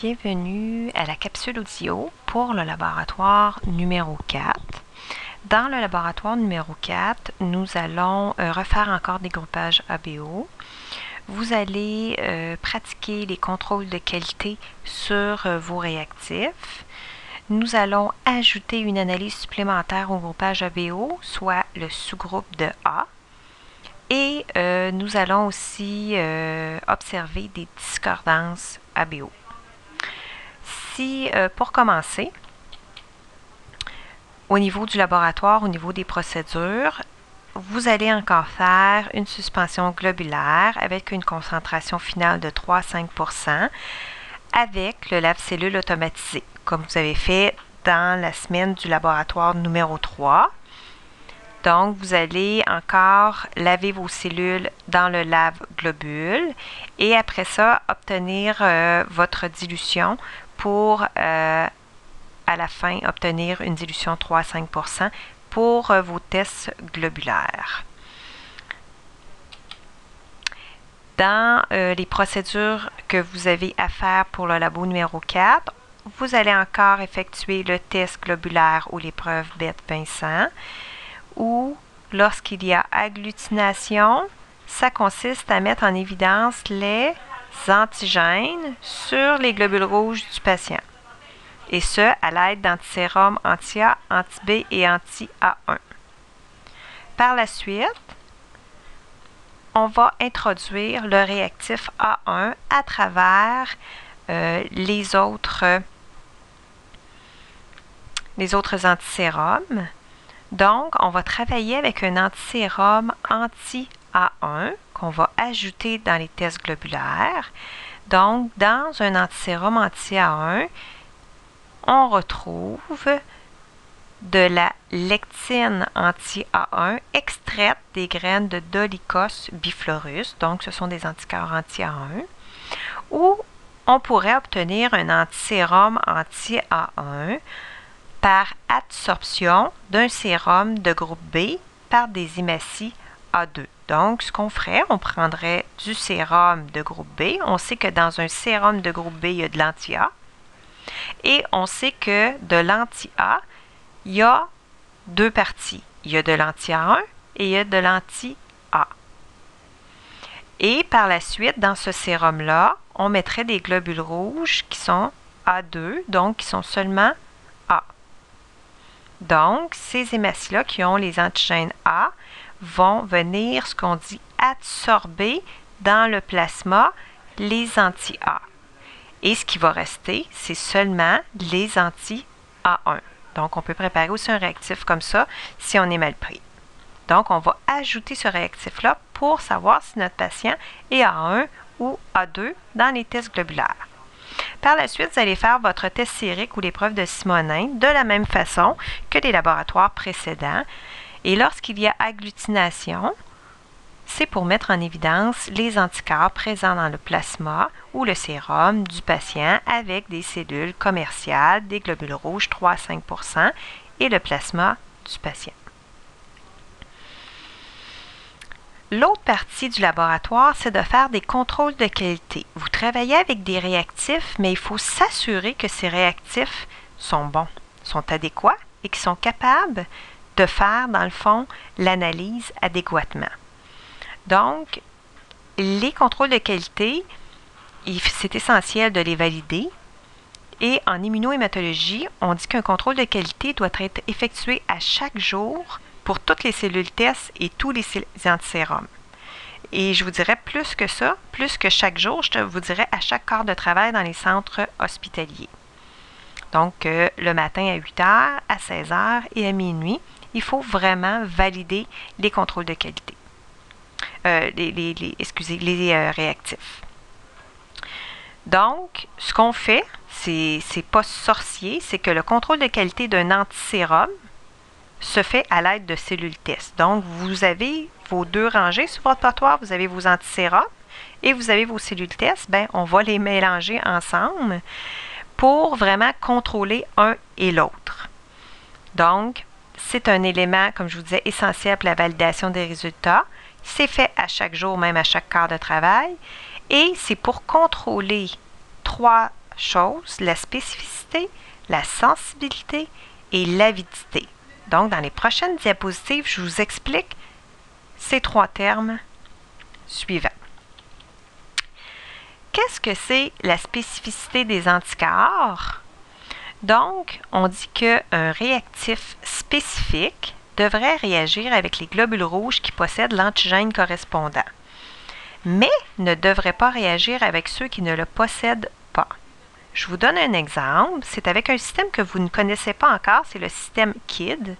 bienvenue à la capsule audio pour le laboratoire numéro 4. Dans le laboratoire numéro 4, nous allons refaire encore des groupages ABO. Vous allez pratiquer les contrôles de qualité sur vos réactifs. Nous allons ajouter une analyse supplémentaire au groupage ABO, soit le sous-groupe de A. Et nous allons aussi observer des discordances ABO. Pour commencer, au niveau du laboratoire, au niveau des procédures, vous allez encore faire une suspension globulaire avec une concentration finale de 3 à 5 % avec le lave-cellule automatisé, comme vous avez fait dans la semaine du laboratoire numéro 3. Donc, vous allez encore laver vos cellules dans le lave-globule et après ça, obtenir votre dilution pour, à la fin, obtenir une dilution 3 à 5 % pour vos tests globulaires. Dans les procédures que vous avez à faire pour le labo numéro 4, vous allez encore effectuer le test globulaire ou l'épreuve Bett-Vincent, où lorsqu'il y a agglutination, ça consiste à mettre en évidence les antigènes sur les globules rouges du patient, et ce, à l'aide d'antisérums anti-A, anti-B et anti-A1. Par la suite, on va introduire le réactif A1 à travers les autres antisérums. Donc, on va travailler avec un antisérum anti-A1 qu'on va ajouter dans les tests globulaires. Donc, dans un antisérum anti-A1, on retrouve de la lectine anti-A1 extraite des graines de Dolichos biflorus. Donc, ce sont des anticorps anti-A1. Ou on pourrait obtenir un antisérum anti-A1 par adsorption d'un sérum de groupe B par des hématies A2. Donc, ce qu'on ferait, on prendrait du sérum de groupe B. On sait que dans un sérum de groupe B, il y a de l'anti-A. Et on sait que de l'anti-A, il y a deux parties. Il y a de l'anti-A1 et il y a de l'anti-A. Et par la suite, dans ce sérum-là, on mettrait des globules rouges qui sont A2, donc qui sont seulement A. Donc, ces hématies-là qui ont les antigènes A vont venir, ce qu'on dit, adsorber dans le plasma les anti-A. Et ce qui va rester, c'est seulement les anti-A1. Donc, on peut préparer aussi un réactif comme ça si on est mal pris. Donc, on va ajouter ce réactif-là pour savoir si notre patient est A1 ou A2 dans les tests globulaires. Par la suite, vous allez faire votre test sérique ou l'épreuve de Simonin de la même façon que les laboratoires précédents. Et lorsqu'il y a agglutination, c'est pour mettre en évidence les anticorps présents dans le plasma ou le sérum du patient avec des cellules commerciales, des globules rouges 3 à 5 % et le plasma du patient. L'autre partie du laboratoire, c'est de faire des contrôles de qualité. Vous travaillez avec des réactifs, mais il faut s'assurer que ces réactifs sont bons, sont adéquats et qu'ils sont capables de faire, dans le fond, l'analyse adéquatement. Donc, les contrôles de qualité, c'est essentiel de les valider. Et en immunohématologie, on dit qu'un contrôle de qualité doit être effectué à chaque jour pour toutes les cellules tests et tous les antisérums. Et je vous dirais plus que ça, plus que chaque jour, je vous dirais à chaque quart de travail dans les centres hospitaliers. Donc, le matin à 8 h, à 16 h et à minuit, il faut vraiment valider les contrôles de qualité. Les réactifs. Donc, ce qu'on fait, c'est pas sorcier, c'est que le contrôle de qualité d'un antisérum se fait à l'aide de cellules test. Donc, vous avez vos deux rangées sur votre trottoir, vous avez vos antisérums et vous avez vos cellules test. Bien, on va les mélanger ensemble pour vraiment contrôler un et l'autre. Donc, c'est un élément, comme je vous disais, essentiel pour la validation des résultats. C'est fait à chaque jour, même à chaque quart de travail. Et c'est pour contrôler 3 choses, la spécificité, la sensibilité et l'avidité. Donc, dans les prochaines diapositives, je vous explique ces 3 termes suivants. Qu'est-ce que c'est la spécificité des anticorps? Donc, on dit qu'un réactif spécifique devrait réagir avec les globules rouges qui possèdent l'antigène correspondant, mais ne devrait pas réagir avec ceux qui ne le possèdent pas. Je vous donne un exemple. C'est avec un système que vous ne connaissez pas encore, c'est le système KID.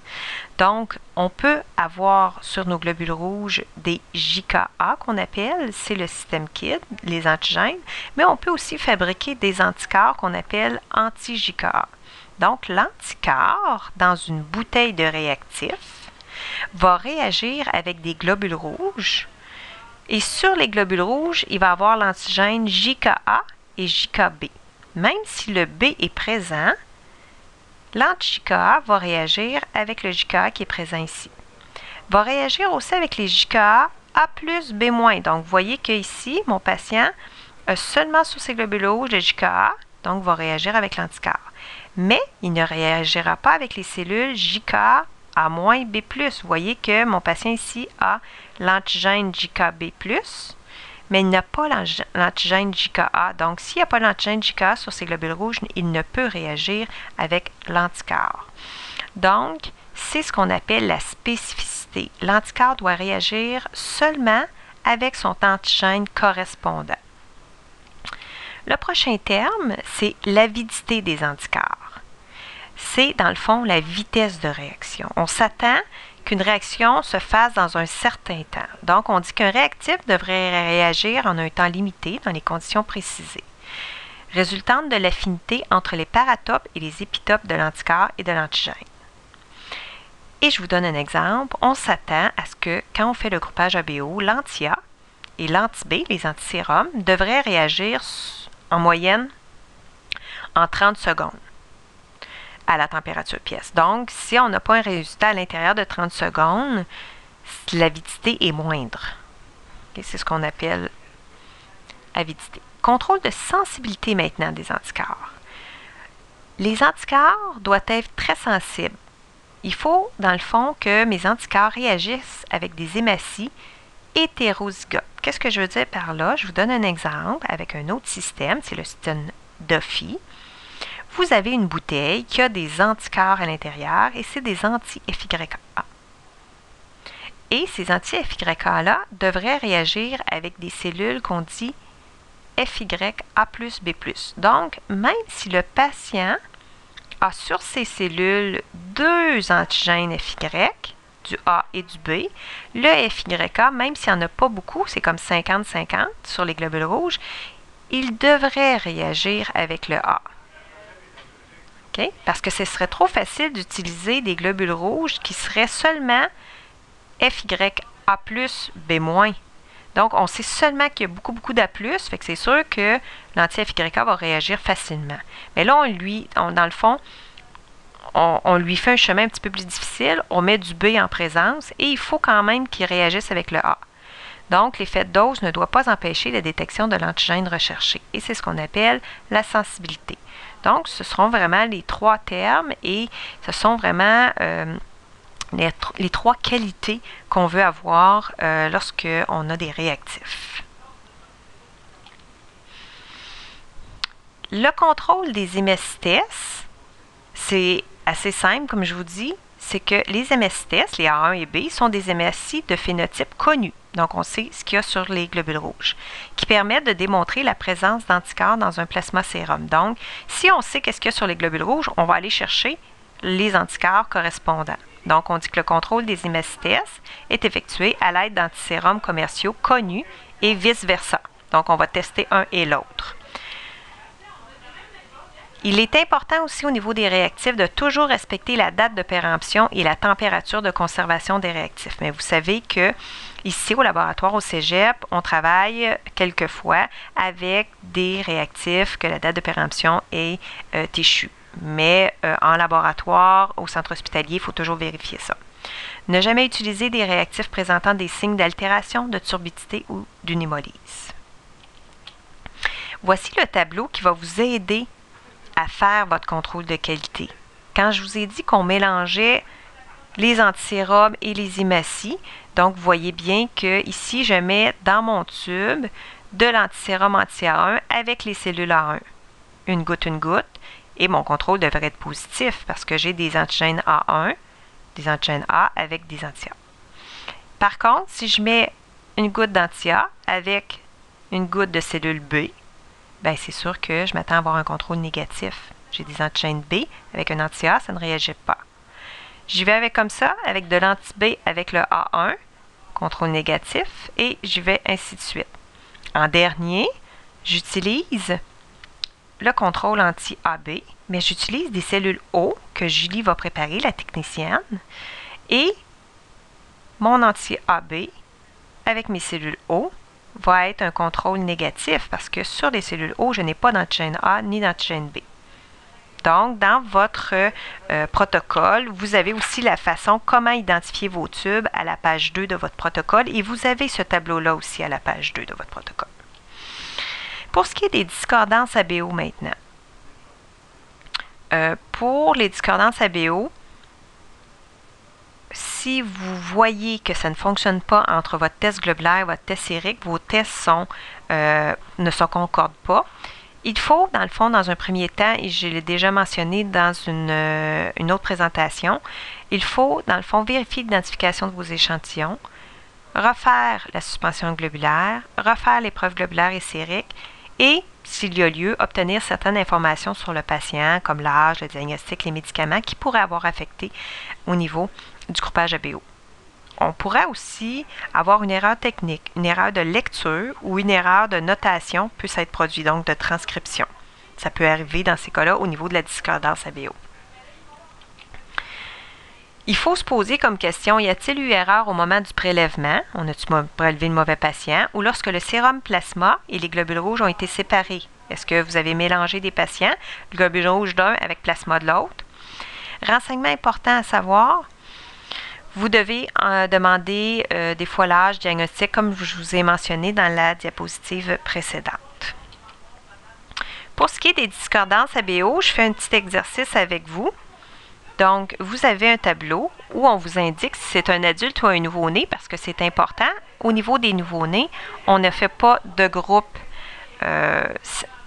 Donc, on peut avoir sur nos globules rouges des JKA qu'on appelle, c'est le système KID, les antigènes, mais on peut aussi fabriquer des anticorps qu'on appelle anti-JKA. Donc, l'anticorps, dans une bouteille de réactif, va réagir avec des globules rouges. Et sur les globules rouges, il va avoir l'antigène JKA et JKB. Même si le B est présent, l'anti-JKA va réagir avec le JKA qui est présent ici. Va réagir aussi avec les JKA A plus B-. Donc, vous voyez qu'ici, mon patient a seulement sur ses globules rouges le JKA, donc va réagir avec l'anticorps. Mais il ne réagira pas avec les cellules JKA A-B+. Vous voyez que mon patient ici a l'antigène JKB+, mais il n'a pas l'antigène JKA. Donc, s'il n'y a pas l'antigène JKA sur ces globules rouges, il ne peut réagir avec l'anticorps. Donc, c'est ce qu'on appelle la spécificité. L'anticorps doit réagir seulement avec son antigène correspondant. Le prochain terme, c'est l'avidité des anticorps. C'est, dans le fond, la vitesse de réaction. On s'attend qu'une réaction se fasse dans un certain temps. Donc, on dit qu'un réactif devrait réagir en un temps limité dans les conditions précisées, résultante de l'affinité entre les paratopes et les épitopes de l'anticorps et de l'antigène. Et je vous donne un exemple. On s'attend à ce que, quand on fait le groupage ABO, l'anti-A et l'anti-B, les antisérums, devraient réagir en moyenne en 30 secondes à la température pièce. Donc, si on n'a pas un résultat à l'intérieur de 30 secondes, l'avidité est moindre. Okay, c'est ce qu'on appelle avidité. Contrôle de sensibilité maintenant des anticorps. Les anticorps doivent être très sensibles. Il faut, dans le fond, que mes anticorps réagissent avec des hématies hétérozygotes. Qu'est-ce que je veux dire par là? Je vous donne un exemple avec un autre système, c'est le système Duffy. Vous avez une bouteille qui a des anticorps à l'intérieur et c'est des anti-FYA. Et ces anti-FYA-là devraient réagir avec des cellules qu'on dit FYA plus B+. Donc, même si le patient a sur ses cellules 2 antigènes FY, du A et du B, le FYA, même s'il n'y en a pas beaucoup, c'est comme 50-50 sur les globules rouges, il devrait réagir avec le A. Okay? Parce que ce serait trop facile d'utiliser des globules rouges qui seraient seulement FYA plus B-. Donc, on sait seulement qu'il y a beaucoup d'A+, fait que c'est sûr que l'anti-FYA va réagir facilement. Mais là, dans le fond, on lui fait un chemin un petit peu plus difficile, on met du B en présence et il faut quand même qu'il réagisse avec le A. Donc, l'effet de dose ne doit pas empêcher la détection de l'antigène recherché. Et c'est ce qu'on appelle la sensibilité. Donc, ce seront vraiment les 3 termes et ce sont vraiment les 3 qualités qu'on veut avoir lorsqu'on a des réactifs. Le contrôle des hémesthèses, c'est assez simple, comme je vous dis, c'est que les hémesthèses, les A1 et B, sont des hémesties de phénotype connu. Donc, on sait ce qu'il y a sur les globules rouges, qui permettent de démontrer la présence d'anticorps dans un plasma sérum. Donc, si on sait qu'est-ce qu'il y a sur les globules rouges, on va aller chercher les anticorps correspondants. Donc, on dit que le contrôle des hémesthèses est effectué à l'aide d'antisérums commerciaux connus et vice-versa. Donc, on va tester un et l'autre. Il est important aussi au niveau des réactifs de toujours respecter la date de péremption et la température de conservation des réactifs. Mais vous savez que ici, au laboratoire au Cégep, on travaille quelquefois avec des réactifs que la date de péremption est échue. Mais en laboratoire, au centre hospitalier, il faut toujours vérifier ça. Ne jamais utiliser des réactifs présentant des signes d'altération, de turbidité ou d'une hémolyse. Voici le tableau qui va vous aider à faire votre contrôle de qualité. Quand je vous ai dit qu'on mélangeait les antisérums et les hématies, donc vous voyez bien que ici je mets dans mon tube de l'antisérum anti-A1 avec les cellules A1. Une goutte, et mon contrôle devrait être positif parce que j'ai des antigènes A1, des antigènes A avec des anti-A. Par contre, si je mets une goutte d'anti-A avec une goutte de cellule B, bien c'est sûr que je m'attends à avoir un contrôle négatif. J'ai des antigènes B avec un anti-A, ça ne réagit pas. J'y vais avec comme ça, avec de l'anti-B avec le A1, contrôle négatif, et j'y vais ainsi de suite. En dernier, j'utilise le contrôle anti-AB, mais j'utilise des cellules O que Julie va préparer, la technicienne, et mon anti-AB avec mes cellules O va être un contrôle négatif parce que sur les cellules O, je n'ai pas d'antigène A ni d'antigène B. Donc, dans votre protocole, vous avez aussi la façon comment identifier vos tubes à la page 2 de votre protocole et vous avez ce tableau-là aussi à la page 2 de votre protocole. Pour ce qui est des discordances ABO maintenant, pour les discordances ABO, si vous voyez que ça ne fonctionne pas entre votre test globulaire et votre test sérique, vos tests ne se concordent pas, il faut, dans le fond, dans un premier temps, et je l'ai déjà mentionné dans une autre présentation, il faut, dans le fond, vérifier l'identification de vos échantillons, refaire la suspension globulaire, refaire l'épreuve globulaire et sérique, et, s'il y a lieu, obtenir certaines informations sur le patient, comme l'âge, le diagnostic, les médicaments, qui pourraient avoir affecté au niveau du groupage ABO. On pourrait aussi avoir une erreur technique, une erreur de lecture ou une erreur de notation peut s'être produite, donc de transcription. Ça peut arriver dans ces cas-là au niveau de la discordance ABO. Il faut se poser comme question, y a-t-il eu erreur au moment du prélèvement? On a-tu prélevé le mauvais patient? Ou lorsque le sérum plasma et les globules rouges ont été séparés? Est-ce que vous avez mélangé des patients, le globule rouge d'un avec plasma de l'autre? Renseignement important à savoir, vous devez demander des fois l'âge diagnostic, comme je vous ai mentionné dans la diapositive précédente. Pour ce qui est des discordances ABO, je fais un petit exercice avec vous. Donc, vous avez un tableau où on vous indique si c'est un adulte ou un nouveau-né, parce que c'est important. Au niveau des nouveau-nés, on ne fait pas de groupe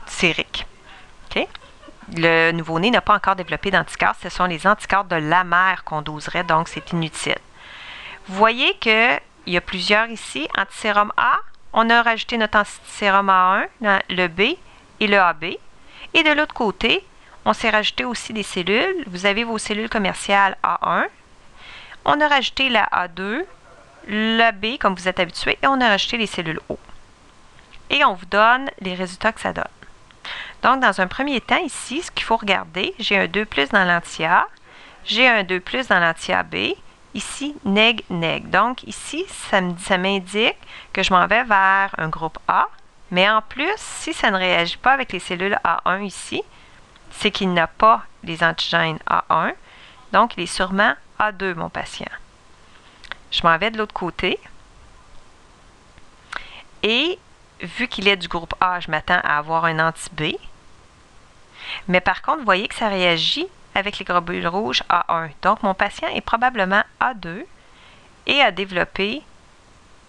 sérique. Okay? Le nouveau-né n'a pas encore développé d'anticorps. Ce sont les anticorps de la mère qu'on doserait, donc c'est inutile. Vous voyez qu'il y a plusieurs ici. Antisérum A, on a rajouté notre antisérum A1, le B et le AB. Et de l'autre côté, on s'est rajouté aussi des cellules. Vous avez vos cellules commerciales A1. On a rajouté la A2, la B, comme vous êtes habitué, et on a rajouté les cellules O. Et on vous donne les résultats que ça donne. Donc, dans un premier temps, ici, ce qu'il faut regarder, j'ai un 2+ dans l'anti-A, j'ai un 2+ dans l'anti-AB, ici, neg. Donc, ici, ça m'indique que je m'en vais vers un groupe A, mais en plus, si ça ne réagit pas avec les cellules A1 ici, c'est qu'il n'a pas les antigènes A1, donc il est sûrement A2, mon patient. Je m'en vais de l'autre côté, et vu qu'il est du groupe A, je m'attends à avoir un anti-B. Mais par contre, vous voyez que ça réagit avec les globules rouges A1. Donc, mon patient est probablement A2 et a développé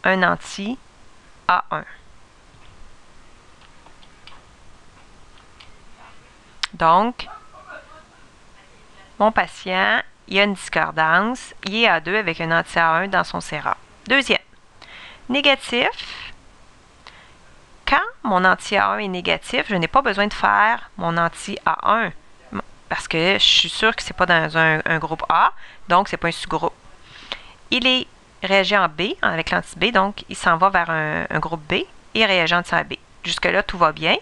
un anti-A1. Donc, mon patient, il a une discordance, il est A2 avec un anti-A1 dans son sérum. Deuxième, négatif. Quand mon anti-A1 est négatif, je n'ai pas besoin de faire mon anti-A1 parce que je suis sûre que ce n'est pas dans un groupe A, donc ce n'est pas un sous-groupe. Il est réagi en B avec l'anti-B, donc il s'en va vers un groupe B et réagit anti-AB. Jusque-là, tout va bien,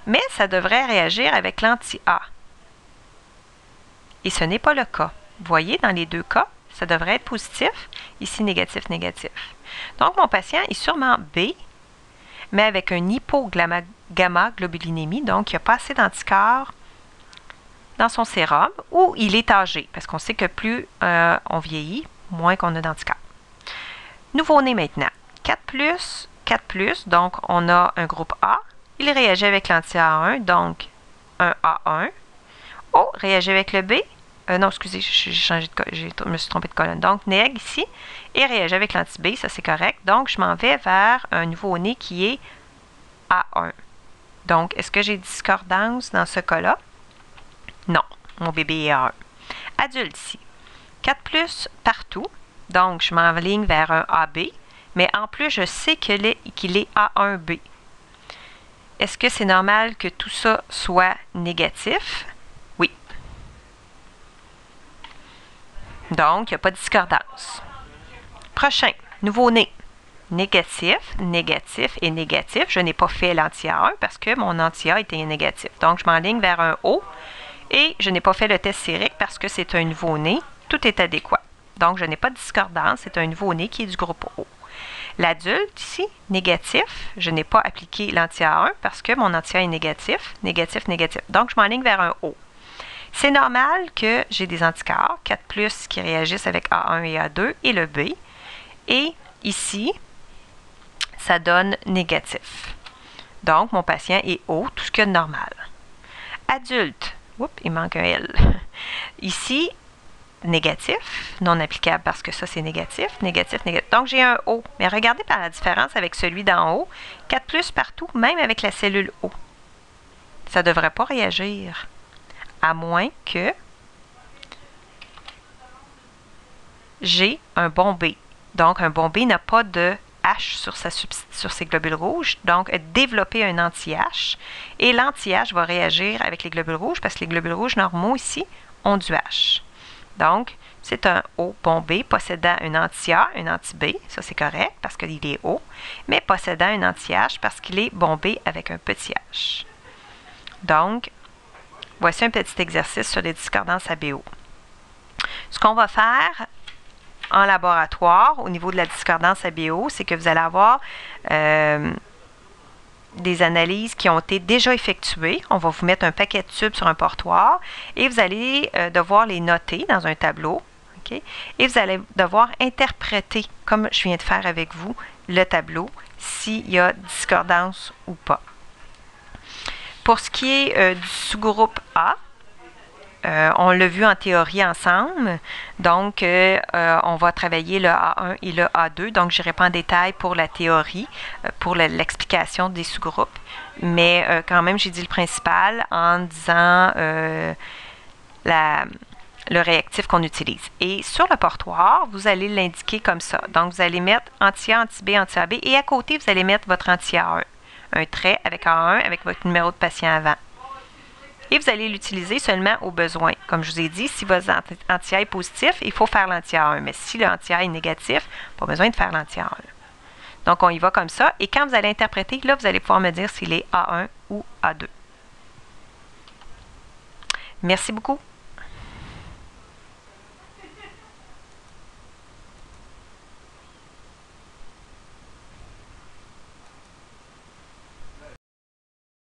mais ça devrait réagir avec l'anti-A. Et ce n'est pas le cas. Vous voyez, dans les deux cas, ça devrait être positif, ici négatif. Donc, mon patient est sûrement B, mais avec un hypogamma-globulinémie, donc il n'y a pas assez d'anticorps dans son sérum, ou il est âgé, parce qu'on sait que plus on vieillit, moins qu'on a d'anticorps. Nouveau-né maintenant, 4+, donc on a un groupe A il réagit avec l'anti-A1, donc un A1. O réagit avec le B. Non, excusez, je me suis trompée de colonne. Donc, neg ici, et réagit avec l'anti-B, ça c'est correct. Donc, je m'en vais vers un nouveau-né qui est A1. Donc, est-ce que j'ai discordance dans ce cas-là? Non, mon bébé est A1. Adulte ici, 4+ partout. Donc, je m'enligne vers un AB, mais en plus, je sais qu'il est A1B. Est-ce que c'est normal que tout ça soit négatif? Oui. Donc, il n'y a pas de discordance. Prochain, nouveau-né. Négatif, négatif et négatif. Je n'ai pas fait l'anti-A1 parce que mon anti-A était négatif. Donc, je m'enligne vers un O et je n'ai pas fait le test sérique parce que c'est un nouveau-né. Tout est adéquat. Donc, je n'ai pas de discordance. C'est un nouveau-né qui est du groupe O. L'adulte, ici, négatif. Je n'ai pas appliqué l'anti-A1 parce que mon anti-A est négatif, négatif, négatif. Donc, je m'enligne vers un O. C'est normal que j'ai des anticorps, 4+, qui réagissent avec A1 et A2, et le B. Et ici, ça donne négatif. Donc, mon patient est O, tout ce qu'il y a de normal. Adulte, oups, il manque un L. Ici, négatif, non applicable parce que ça, c'est négatif, négatif, négatif. Donc, j'ai un O. Mais regardez par la différence avec celui d'en haut, 4+ partout, même avec la cellule O. Ça ne devrait pas réagir, à moins que j'ai un bon B. Donc, un bon B n'a pas de H sur ses globules rouges, donc développer un anti-H. Et l'anti-H va réagir avec les globules rouges parce que les globules rouges normaux ici ont du H. Donc, c'est un O bon B possédant un anti-A, un anti-B, ça c'est correct parce qu'il est O, mais possédant un anti-H parce qu'il est bon B avec un petit H. Donc, voici un petit exercice sur les discordances ABO. Ce qu'on va faire en laboratoire, au niveau de la discordance ABO, c'est que vous allez avoir des analyses qui ont été déjà effectuées. On va vous mettre un paquet de tubes sur un portoir et vous allez devoir les noter dans un tableau. Okay? Et vous allez devoir interpréter, comme je viens de faire avec vous, le tableau, s'il y a discordance ou pas. Pour ce qui est du sous-groupe A, on l'a vu en théorie ensemble, donc on va travailler le A1 et le A2, donc je n'irai pas en détail pour la théorie, pour l'explication des sous-groupes, mais quand même j'ai dit le principal en disant le réactif qu'on utilise. Et sur le portoir, vous allez l'indiquer comme ça, donc vous allez mettre anti-A, anti-B, anti-AB, et à côté vous allez mettre votre anti-A1, un trait avec A1 avec votre numéro de patient avant. Et vous allez l'utiliser seulement au besoin. Comme je vous ai dit, si votre anti-A est positif, il faut faire l'anti-A1. Mais si l'anti-A est négatif, pas besoin de faire l'anti-A1. Donc, on y va comme ça. Et quand vous allez interpréter, là, vous allez pouvoir me dire s'il est A1 ou A2. Merci beaucoup.